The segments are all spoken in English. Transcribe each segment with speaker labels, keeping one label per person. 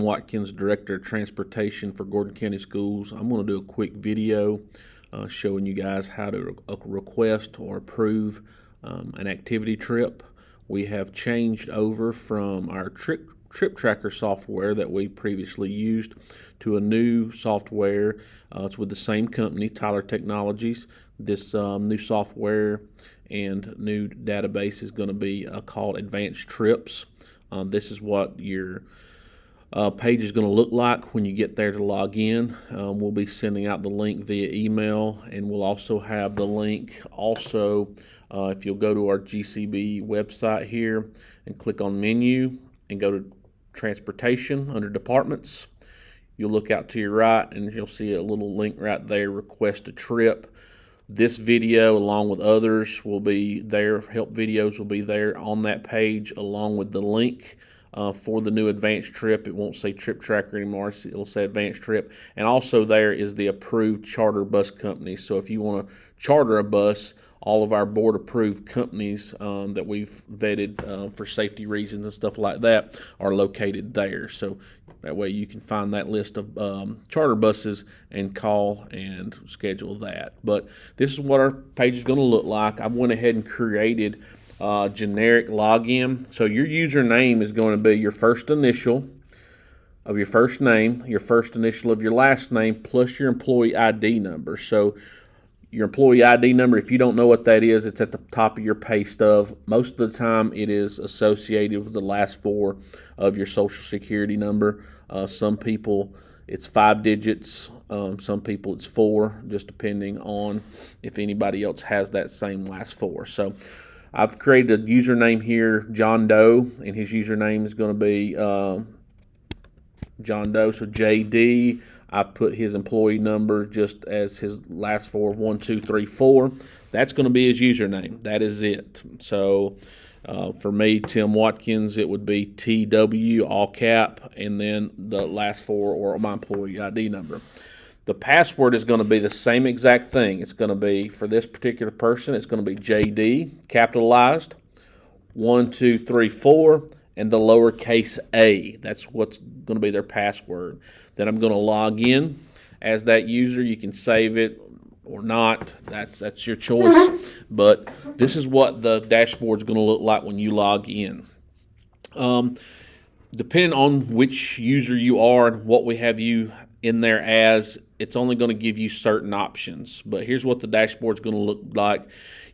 Speaker 1: Watkins, Director of Transportation for Gordon County Schools. I'm going to do a quick video showing you guys how to request or approve an activity trip. We have changed over from our trip tracker software that we previously used to a new software. It's with the same company, Tyler Technologies. This new software and new database is going to be called Advanced Trips. This is what your page is going to look like when you get there to log in. We'll be sending out the link via email, and we'll also have the link if you'll go to our GCB website here and click on menu and go to transportation under departments. You'll look out to your right and you'll see a little link right there, request a trip. This video, along with others, will be there. Help videos will be there on that page, along with the link for the new advanced trip. It won't say trip tracker anymore. It'll say advanced trip. And also there is the approved charter bus company. So if you want to charter a bus, all of our board approved companies that we've vetted for safety reasons and stuff like that are located there. So that way you can find that list of charter buses and call and schedule that. But this is what our page is going to look like. I went ahead and created generic login. So your username is going to be your first initial of your first name, your first initial of your last name, plus your employee ID number. So your employee ID number, if you don't know what that is, it's at the top of your pay stub. Most of the time it is associated with the last four of your social security number. Some people it's 5 digits, some people it's 4, just depending on if anybody else has that same last 4. So I've created a username here, John Doe, and his username is going to be John Doe, so JD. I've put his employee number just as his last 4, 1, 2, 3, 4. That's going to be his username. That is it. So for me, Tim Watkins, it would be TW, all cap, and then the last 4 or my employee ID number. The password is going to be the same exact thing. It's going to be, for this particular person, it's going to be JD, capitalized, 1, 2, 3, 4, and the lowercase a. That's what's going to be their password. Then I'm going to log in as that user. You can save it or not. That's your choice. But this is what the dashboard is going to look like when you log in. Depending on which user you are and what we have you in there as, it's only going to give you certain options. But here's what the dashboard is going to look like.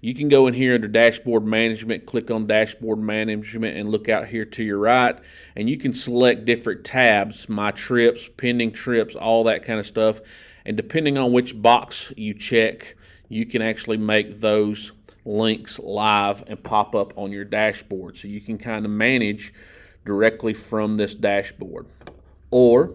Speaker 1: You can go in here under dashboard management, click on dashboard management, and look out here to your right, and you can select different tabs, my trips, pending trips, all that kind of stuff. And depending on which box you check, you can actually make those links live and pop up on your dashboard. So you can kind of manage directly from this dashboard. Or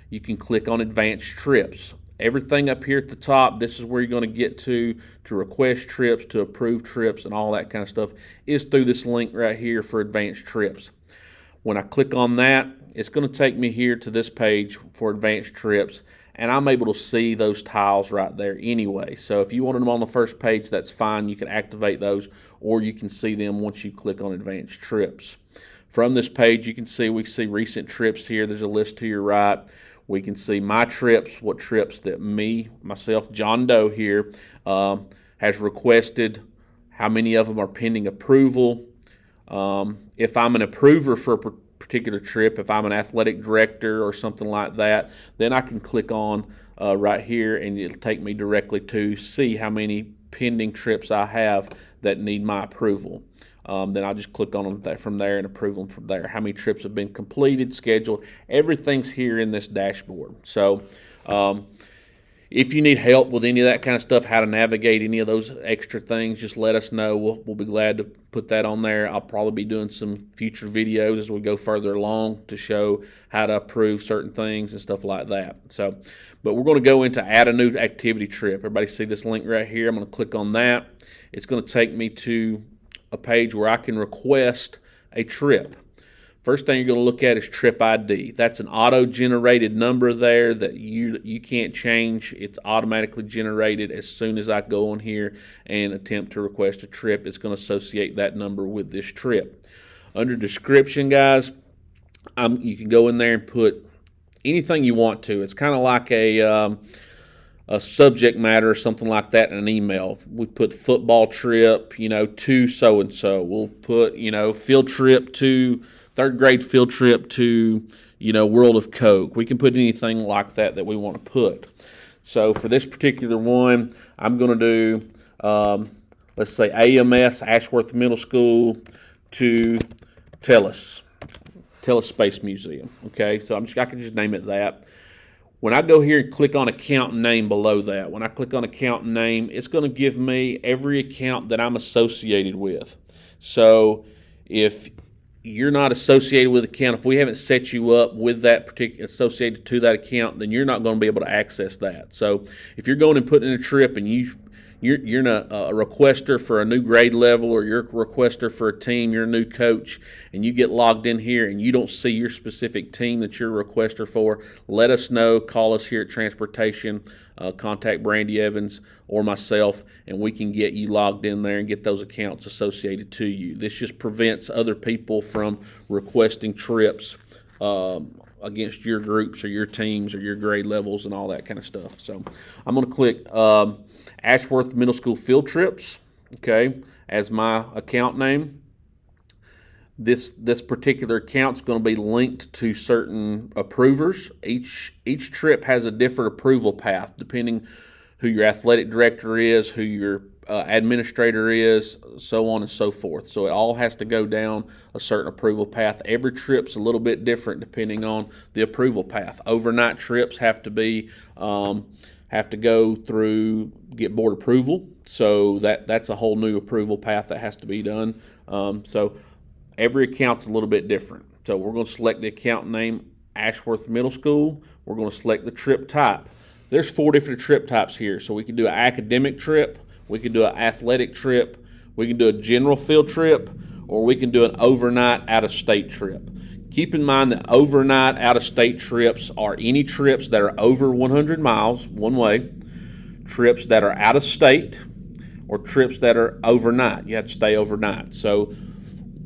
Speaker 1: you can click on advanced trips. Everything up here at the top, this is where you're going to get to request trips, to approve trips, and all that kind of stuff is through this link right here for advanced trips. When I click on that, it's going to take me here to this page for advanced trips, and I'm able to see those tiles right there anyway. So if you wanted them on the first page, that's fine. You can activate those, or you can see them once you click on advanced trips. From this page, you can see we see recent trips here. There's a list to your right. We can see my trips, what trips that myself, John Doe here, has requested, how many of them are pending approval. If I'm an approver for a particular trip, if I'm an athletic director or something like that, then I can click on right here and it'll take me directly to see how many pending trips I have that need my approval. Then I'll just click on them from there and approve them from there. How many trips have been completed, scheduled, everything's here in this dashboard. So if you need help with any of that kind of stuff, how to navigate any of those extra things, just let us know. We'll be glad to put that on there. I'll probably be doing some future videos as we go further along to show how to approve certain things and stuff like that. So, but we're going to go into add a new activity trip. Everybody see this link right here? I'm going to click on that. It's going to take me to a page where I can request a trip. First thing you're going to look at is trip ID. That's an auto-generated number there that you can't change. It's automatically generated as soon as I go on here and attempt to request a trip. It's going to associate that number with this trip. Under description, guys, you can go in there and put anything you want to. It's kind of like a subject matter or something like that in an email. We put football trip, to so and so. We'll put, field trip to third grade field trip to, World of Coke. We can put anything like that we want to put. So for this particular one, I'm going to do, let's say AMS, Ashworth Middle School, to Telus Space Museum. Okay, so I can just name it that. When I go here and click on account name below that, when I click on account name, it's going to give me every account that I'm associated with. So if you're not associated with the account, if we haven't set you up with that particular associated to that account, then you're not going to be able to access that. So if you're going and putting in a trip and you're a requester for a new grade level, or you're a requester for a team, you're a new coach, and you get logged in here and you don't see your specific team that you're a requester for, let us know. Call us here at Transportation, contact Brandy Evans or myself, and we can get you logged in there and get those accounts associated to you. This just prevents other people from requesting trips against your groups or your teams or your grade levels and all that kind of stuff. So I'm going to click Ashworth Middle School Field Trips, okay, as my account name. This particular account is going to be linked to certain approvers. Each trip has a different approval path depending who your athletic director is, who your administrator is, so on and so forth. So it all has to go down a certain approval path. Every trip's a little bit different depending on the approval path. Overnight trips have to go through get board approval. So that's a whole new approval path that has to be done. So every account's a little bit different. So we're going to select the account name, Ashworth Middle School. We're going to select the trip type. There's 4 different trip types here. So we can do an academic trip, we can do an athletic trip, we can do a general field trip, or we can do an overnight out-of-state trip. Keep in mind that overnight out-of-state trips are any trips that are over 100 miles one way, trips that are out of state, or trips that are overnight. You have to stay overnight. So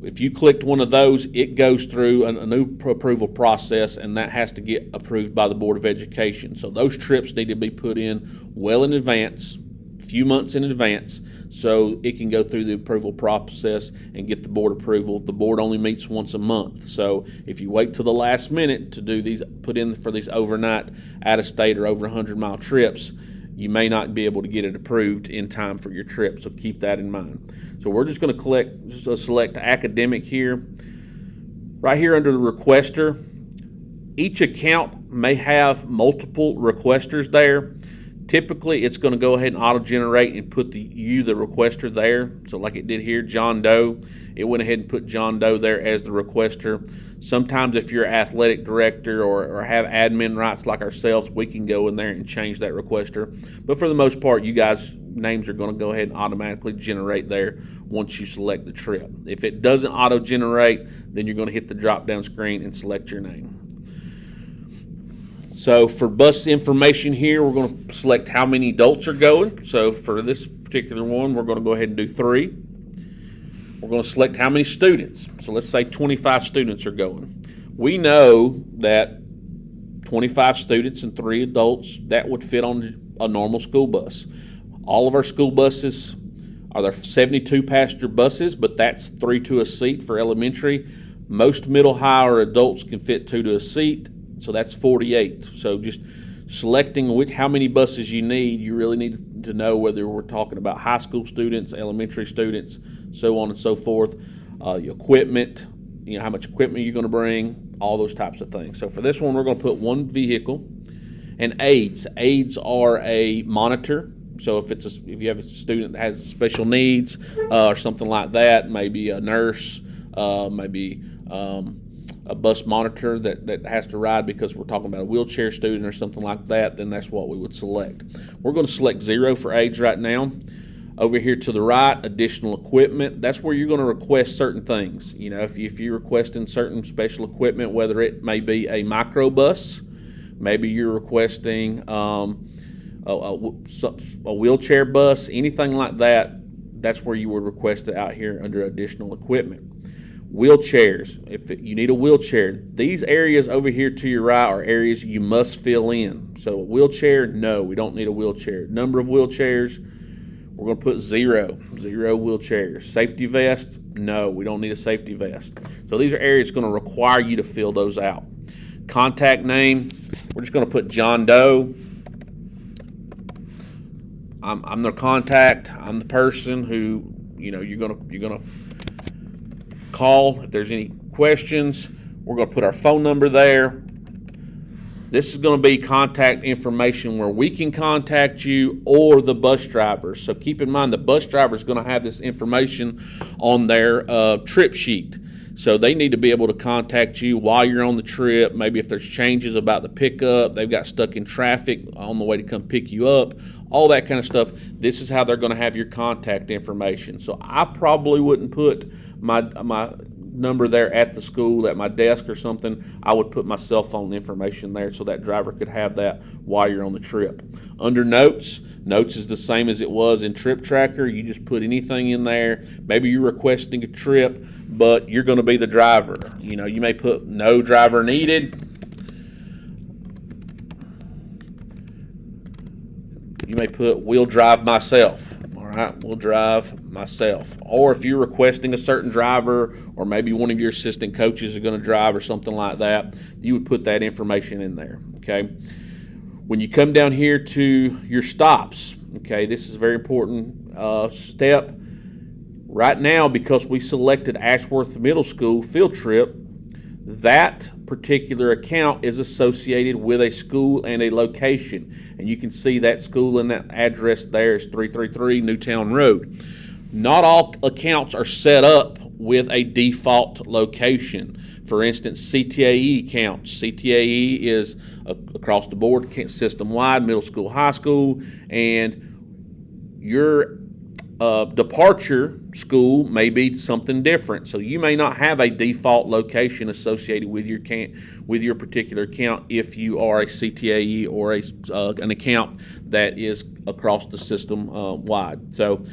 Speaker 1: if you clicked one of those, it goes through a new approval process, and that has to get approved by the Board of Education. So those trips need to be put in well in advance, a few months in advance, so it can go through the approval process and get the board approval. The board only meets once a month. So if you wait till the last minute to do these, put in for these overnight out-of-state or over 100-mile trips, you may not be able to get it approved in time for your trip. So keep that in mind. So we're just going to select academic here. Right here under the requester, each account may have multiple requesters there. Typically, it's going to go ahead and auto-generate and put the requester there. So like it did here, John Doe, it went ahead and put John Doe there as the requester. Sometimes if you're athletic director or have admin rights like ourselves, we can go in there and change that requester. But for the most part, you guys' names are going to go ahead and automatically generate there once you select the trip. If it doesn't auto-generate, then you're going to hit the drop-down screen and select your name. So for bus information here, we're going to select how many adults are going. So for this particular one, we're going to go ahead and do 3. We're going to select how many students. So let's say 25 students are going. We know that 25 students and 3 adults, that would fit on a normal school bus. All of our school buses are there 72 passenger buses, but that's 3 to a seat for elementary. Most middle, high, or adults can fit 2 to a seat, so that's 48. So just selecting how many buses you need, you really need to know whether we're talking about high school students, elementary students, so on and so forth. Your equipment, how much equipment you're going to bring, all those types of things. So for this one, we're going to put 1 vehicle. And aids. Aids are a monitor. So if you have a student that has special needs or something like that, maybe a nurse, maybe a bus monitor that has to ride because we're talking about a wheelchair student or something like that, then that's what we would select. We're going to select 0 for aids right now. Over here to the right, additional equipment. That's where you're going to request certain things. If you're requesting certain special equipment, whether it may be a microbus, maybe you're requesting a wheelchair bus, anything like that, that's where you would request it out here under additional equipment. Wheelchairs. If you need a wheelchair, these areas over here to your right are areas you must fill in. So a wheelchair, no, we don't need a wheelchair. Number of wheelchairs, we're going to put 0. 0 wheelchairs. Safety vest, no, we don't need a safety vest. So these are areas going to require you to fill those out. Contact name, we're just going to put John Doe. I'm their contact. I'm the person who you're gonna call if there's any questions. We're gonna put our phone number there. This is going to be contact information where we can contact you or the bus driver. So keep in mind the bus driver is going to have this information on their trip sheet. So they need to be able to contact you while you're on the trip. Maybe if there's changes about the pickup, they've got stuck in traffic on the way to come pick you up, all that kind of stuff. This is how they're going to have your contact information. So I probably wouldn't put my number there at the school at my desk or something. I would put my cell phone information there so that driver could have that while you're on the trip. Under notes is the same as it was in Trip Tracker. You just put anything in there. Maybe you're requesting a trip, but you're going to be the driver. You may put no driver needed. You may put we'll drive myself. All right, we'll drive myself. Or if you're requesting a certain driver, or maybe one of your assistant coaches is going to drive or something like that, you would put that information in there. Okay. When you come down here to your stops, okay, this is a very important step. Right now, because we selected Ashworth Middle School field trip, that particular account is associated with a school and a location. And you can see that school and that address there is 333 Newtown Road. Not all accounts are set up with a default location. For instance, CTAE accounts. CTAE is across the board, system-wide, middle school, high school, and your departure school may be something different. So you may not have a default location associated with your particular account if you are a CTAE or an account that is across the system wide. So,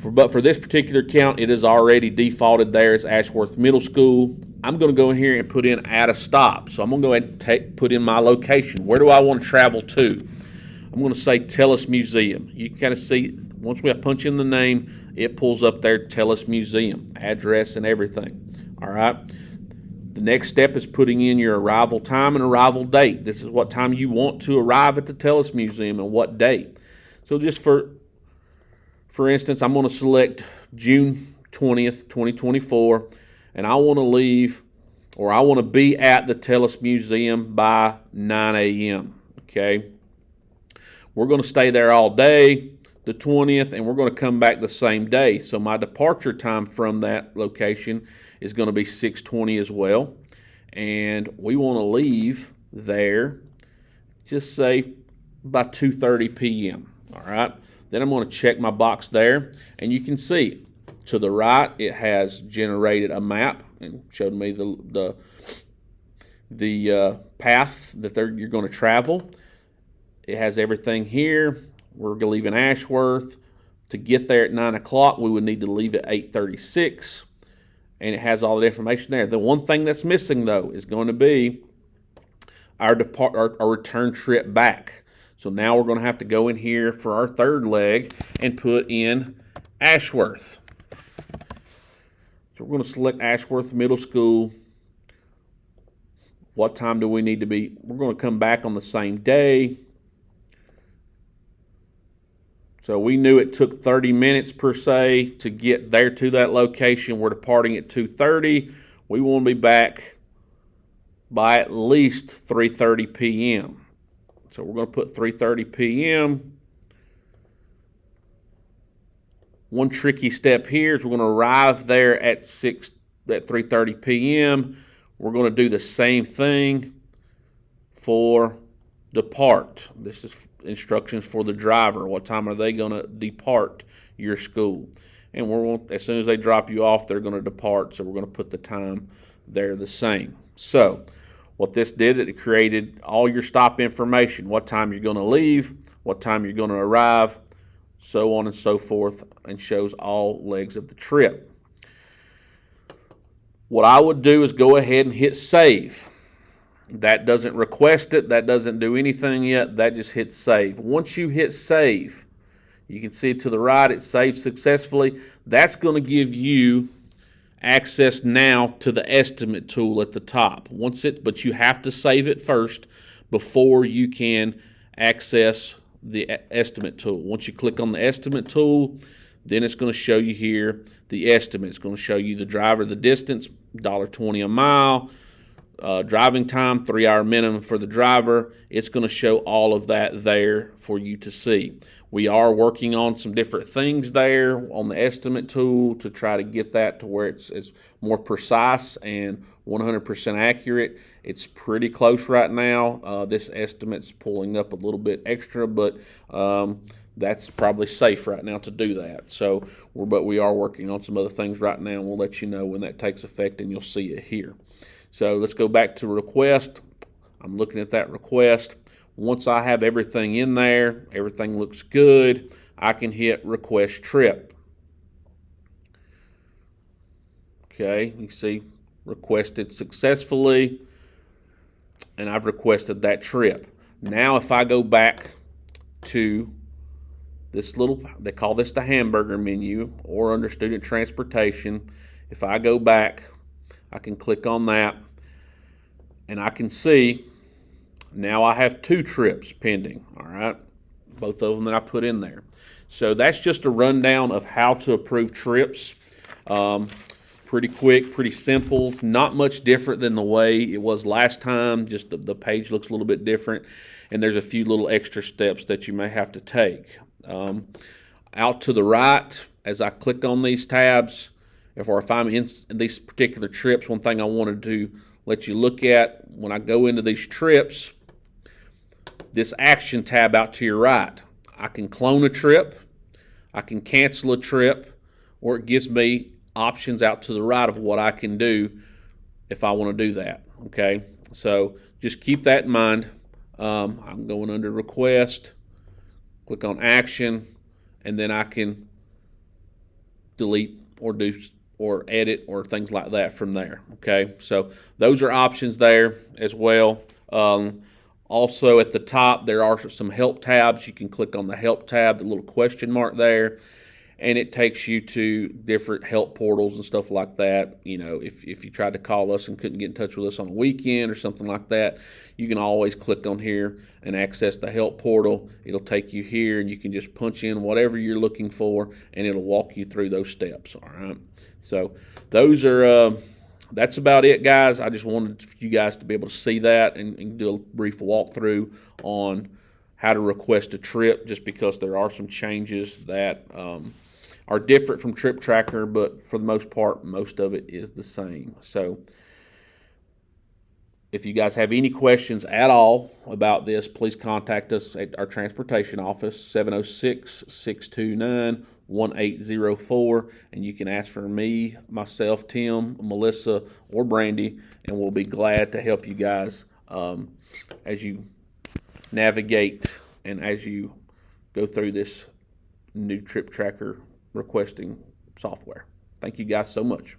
Speaker 1: but for this particular account, it is already defaulted there as Ashworth Middle School. I'm going to go in here and put in add a stop. So I'm going to go ahead and put in my location. Where do I want to travel to? I'm going to say Tellus Museum. You can kind of see, once we punch in the name, it pulls up there Tellus Museum, address and everything. All right. The next step is putting in your arrival time and arrival date. This is what time you want to arrive at the Tellus Museum and what date. So just for instance, I'm going to select June 20th, 2024, and I want to leave, or I want to be at the Tellus Museum by 9 a.m., okay? We're going to stay there all day, the 20th, and we're going to come back the same day. So my departure time from that location is going to be 6:20 as well, and we want to leave there, just say, by 2:30 p.m., all right? Then I'm going to check my box there, and you can see to the right it has generated a map and showed me the path that you're going to travel. It has everything here. We're leaving Ashworth. To get there at 9 o'clock, we would need to leave at 8:36, and it has all the information there. The one thing that's missing, though, is going to be our return trip back. So now we're going to have to go in here for our third leg and put in Ashworth. So we're going to select Ashworth Middle School. What time do we need to be? We're going to come back on the same day. So we knew it took 30 minutes per se to get there to that location. We're departing at 2:30. We want to be back by at least 3:30 p.m. So we're going to put 3:30 p.m. One tricky step here is we're going to arrive there at 3:30 p.m. We're going to do the same thing for depart. This is instructions for the driver. What time are they going to depart your school? And as soon as they drop you off, they're going to depart. So we're going to put the time there the same. So what this did, it created all your stop information, what time you're going to leave, what time you're going to arrive, so on and so forth, and shows all legs of the trip. What I would do is go ahead and hit save. That doesn't request it. That doesn't do anything yet. That just hits save. Once you hit save, you can see to the right it saved successfully. That's going to give you access now to the estimate tool at the top. But you have to save it first before you can access the estimate tool. Once you click on the estimate tool, then it's going to show you here the estimate. It's going to show you the driver, the distance, $1.20 a mile, driving time, 3-hour minimum for the driver. It's going to show all of that there for you to see. We are working on some different things there on the estimate tool to try to get that to where it's more precise and 100% accurate. It's pretty close right now. This estimate's pulling up a little bit extra, but that's probably safe right now to do that. So, but we are working on some other things right now, and we'll let you know when that takes effect, and you'll see it here. So let's go back to request. I'm looking at that request. Once I have everything in there, everything looks good, I can hit request trip. Okay, you see requested successfully, and I've requested that trip. Now if I go back to this little, they call this the hamburger menu, or under student transportation, if I go back, I can click on that, and I can see now I have 2 trips pending, all right? Both of them that I put in there. So that's just a rundown of how to approve trips. Pretty quick, pretty simple, not much different than the way it was last time, just the page looks a little bit different, and there's a few little extra steps that you may have to take. Out to the right, as I click on these tabs, if I'm in these particular trips, one thing I wanted to let you look at, when I go into these trips, this action tab out to your right, I can clone a trip, I can cancel a trip, or it gives me options out to the right of what I can do if I want to do that, okay? So just keep that in mind. I'm going under request, click on action, and then I can delete or do or edit or things like that from there, okay? So those are options there as well. Also at the top, there are some help tabs. You can click on the help tab, the little question mark there, and it takes you to different help portals and stuff like that. You know, if you tried to call us and couldn't get in touch with us on a weekend or something like that, you can always click on here and access the help portal. It'll take you here, and you can just punch in whatever you're looking for, and it'll walk you through those steps, all right? So those are that's about it, guys. I just wanted you guys to be able to see that and do a brief walkthrough on how to request a trip, just because there are some changes that are different from Trip Tracker, but for the most part, most of it is the same. So if you guys have any questions at all about this, please contact us at our transportation office, 706-629-1804, and you can ask for me, myself, Tim, Melissa, or Brandy, and we'll be glad to help you guys as you navigate and as you go through this new Trip Tracker requesting software. Thank you guys so much.